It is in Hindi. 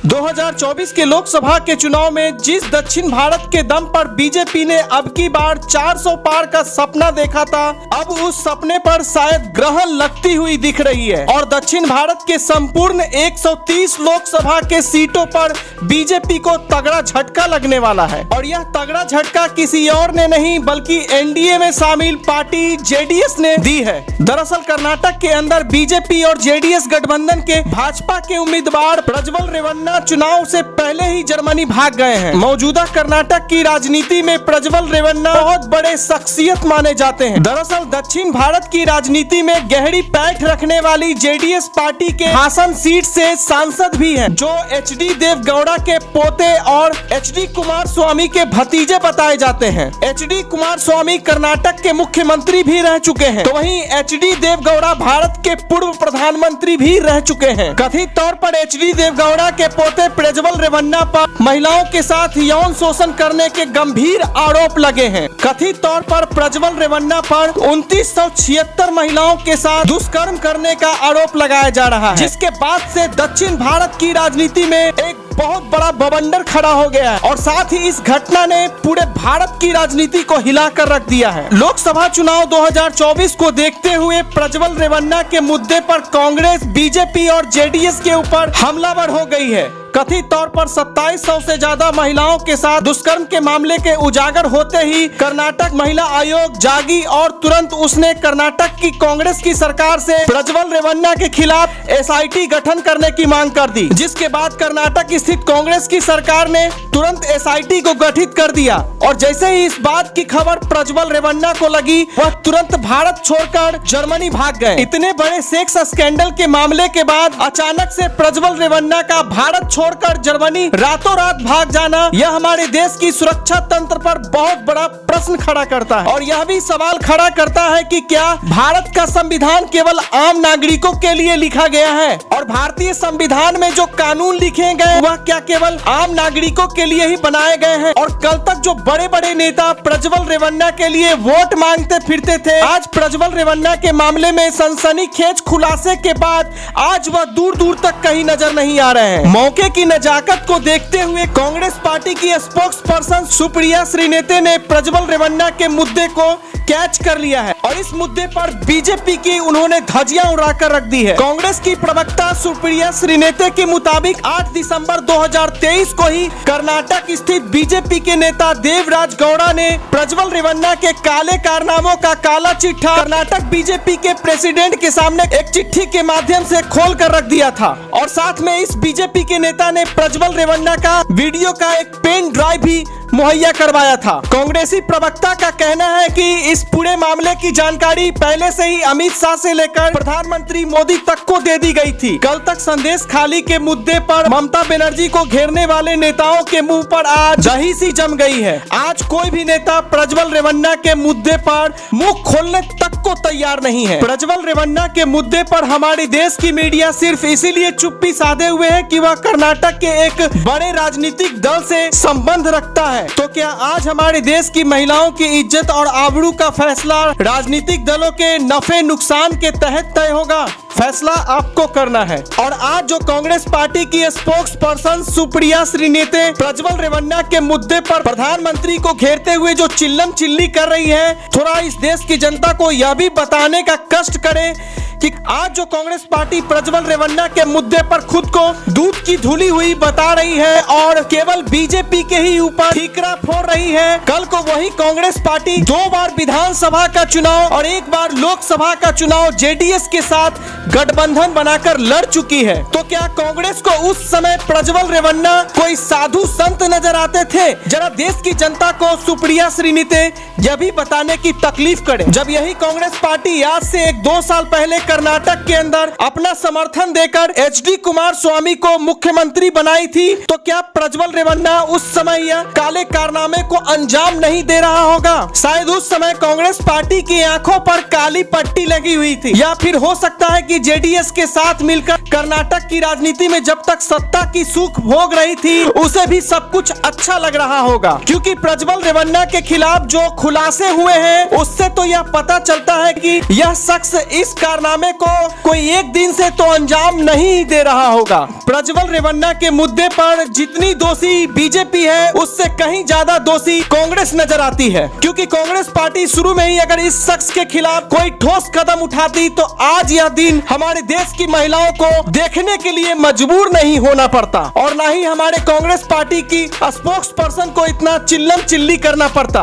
2024 के लोकसभा के चुनाव में जिस दक्षिण भारत के दम पर बीजेपी ने अब की बार 400 पार का सपना देखा था, अब उस सपने पर शायद ग्रहण लगती हुई दिख रही है और दक्षिण भारत के संपूर्ण 130 लोकसभा के सीटों पर बीजेपी को तगड़ा झटका लगने वाला है। और यह तगड़ा झटका किसी और ने नहीं बल्कि एनडीए में शामिल पार्टी जेडीएस ने दी है। दरअसल कर्नाटक के अंदर बीजेपी और जेडीएस गठबंधन के भाजपा के उम्मीदवार प्रज्वल रेवन्ना चुनाव से पहले ही जर्मनी भाग गए हैं। मौजूदा कर्नाटक की राजनीति में प्रज्वल रेवन्ना बहुत बड़े शख्सियत माने जाते हैं। दरअसल दक्षिण भारत की राजनीति में गहरी पैठ रखने वाली जेडीएस पार्टी के हासन सीट से सांसद भी हैं, जो एचडी देवगौड़ा के पोते और एचडी कुमार स्वामी के भतीजे बताए जाते हैं। एचडी कुमार स्वामी कर्नाटक के मुख्यमंत्री भी रह चुके हैं, तो वहीं एचडी देवगौड़ा भारत के पूर्व प्रधानमंत्री भी रह चुके हैं। कथित तौर पर एचडी देवगौड़ा के पोते प्रज्वल रेवन्ना पर महिलाओं के साथ यौन शोषण करने के गंभीर आरोप लगे हैं। कथित तौर पर प्रज्वल रेवन्ना पर 2976 महिलाओं के साथ दुष्कर्म करने का आरोप लगाया जा रहा है, जिसके बाद से दक्षिण भारत की राजनीति में एक बहुत बड़ा बवंडर खड़ा हो गया है और साथ ही इस घटना ने पूरे भारत की राजनीति को हिलाकर रख दिया है। लोकसभा चुनाव 2024 को देखते हुए प्रज्वल रेवन्ना के मुद्दे पर कांग्रेस, बीजेपी और जेडीएस के ऊपर हमलावर हो गई है। कथित तौर पर 2700 से ज्यादा महिलाओं के साथ दुष्कर्म के मामले के उजागर होते ही कर्नाटक महिला आयोग जागी और तुरंत उसने कर्नाटक की कांग्रेस की सरकार से प्रज्वल रेवन्ना के खिलाफ एसआईटी गठन करने की मांग कर दी, जिसके बाद कर्नाटक स्थित कांग्रेस की सरकार ने तुरंत एसआईटी को गठित कर दिया। और जैसे ही इस बात की खबर प्रज्वल रेवन्ना को लगी, वह तुरंत भारत छोड़कर जर्मनी भाग गए। इतने बड़े सेक्स स्कैंडल के मामले के बाद अचानक से प्रज्वल रेवन्ना का भारत छोड़कर जर्मनी रातों रात भाग जाना, यह हमारे देश की सुरक्षा तंत्र पर बहुत बड़ा प्रश्न खड़ा करता है। और यह भी सवाल खड़ा करता है कि क्या भारत का संविधान केवल आम नागरिकों के लिए लिखा गया है और भारतीय संविधान में जो कानून लिखे गए वह क्या केवल आम नागरिकों के लिए ही बनाए गए हैं। और कल तक जो बड़े बड़े नेता प्रज्वल रेवन्ना के लिए वोट मांगते फिरते थे, आज प्रज्वल रेवन्ना के मामले में सनसनीखेज खुलासे के बाद आज वह दूर दूर तक कहीं नजर नहीं आ रहे हैं। मौके की नजाकत को देखते हुए कांग्रेस पार्टी की स्पोक्स पर्सन सुप्रिया श्रीनेते ने प्रज्वल रेवन्ना के मुद्दे को कैच कर लिया है और इस मुद्दे पर बीजेपी की उन्होंने धज्जियां उड़ाकर रख दी है। कांग्रेस की प्रवक्ता सुप्रिया श्रीनेते के मुताबिक 8 दिसंबर 2023 को ही कर्नाटक स्थित बीजेपी के नेता देवराज गौड़ा ने प्रज्वल रेवन्ना के काले कारनामों का काला चिट्ठा कर्नाटक बीजेपी के प्रेसिडेंट के सामने एक चिट्ठी के माध्यम से खोल कर रख दिया था और साथ में इस बीजेपी के नेता ने प्रज्वल रेवन्ना का वीडियो का एक पेन ड्राइव भी मुहैया करवाया था। कांग्रेसी प्रवक्ता का कहना है कि इस पूरे मामले की जानकारी पहले से ही अमित शाह से लेकर प्रधानमंत्री मोदी तक को दे दी गई थी। कल तक संदेश खाली के मुद्दे पर ममता बनर्जी को घेरने वाले नेताओं के मुंह पर आज दही सी जम गई है। आज कोई भी नेता प्रज्वल रेवन्ना के मुद्दे पर मुंह खोलने तक को तैयार नहीं है। प्रज्वल रेवन्ना के मुद्दे पर हमारे देश की मीडिया सिर्फ इसीलिए चुप्पी साधे हुए है कि वह कर्नाटक के एक बड़े राजनीतिक दल से संबंध रखता है। तो क्या आज हमारे देश की महिलाओं की इज्जत और आबरू का फैसला राजनीतिक दलों के नफे नुकसान के तहत तय होगा? फैसला आपको करना है। और आज जो कांग्रेस पार्टी की स्पोक्स पर्सन सुप्रिया श्रीनेते प्रज्वल रेवन्ना के मुद्दे पर प्रधानमंत्री को घेरते हुए जो चिल्लम चिल्ली कर रही है, थोड़ा इस देश की जनता को यह भी बताने का कष्ट करे कि आज जो कांग्रेस पार्टी प्रज्वल रेवन्ना के मुद्दे पर खुद को दूध की धुली हुई बता रही है और केवल बीजेपी के ही ऊपर ठीकरा फोड़ रही है, कल को वही कांग्रेस पार्टी 2 बार विधानसभा का चुनाव और 1 बार लोकसभा का चुनाव जेडीएस के साथ गठबंधन बनाकर लड़ चुकी है। तो क्या कांग्रेस को उस समय प्रज्वल रेवन्ना कोई साधु संत नजर आते थे? जरा देश की जनता को सुप्रिया श्रीनेते यह भी बताने की तकलीफ करे। जब यही कांग्रेस पार्टी आज से 1-2 साल पहले कर्नाटक के अंदर अपना समर्थन देकर एचडी कुमार स्वामी को मुख्यमंत्री बनाई थी, तो क्या प्रज्वल रेवन्ना उस समय यह काले कारनामे को अंजाम नहीं दे रहा होगा? शायद उस समय कांग्रेस पार्टी की आंखों पर काली पट्टी लगी हुई थी, या फिर हो सकता है कि जेडीएस के साथ मिलकर कर्नाटक की राजनीति में जब तक सत्ता की सुख भोग रही थी उसे भी सब कुछ अच्छा लग रहा होगा, क्योंकि प्रज्वल रेवन्ना के खिलाफ जो खुलासे हुए हैं उससे तो यह पता चलता है कि यह शख्स इस कारनामे को कोई एक दिन से तो अंजाम नहीं दे रहा होगा। प्रज्वल रेवन्ना के मुद्दे पर जितनी दोषी बीजेपी है उससे कहीं ज्यादा दोषी कांग्रेस नजर आती है, क्योंकि कांग्रेस पार्टी शुरू में ही अगर इस शख्स के खिलाफ कोई ठोस कदम उठाती तो आज यह दिन हमारे देश की महिलाओं को देखने के लिए मजबूर नहीं होना पड़ता और ना ही हमारे कांग्रेस पार्टी की स्पोक्स पर्सन को इतना चिल्लम चिल्ली करना पड़ता।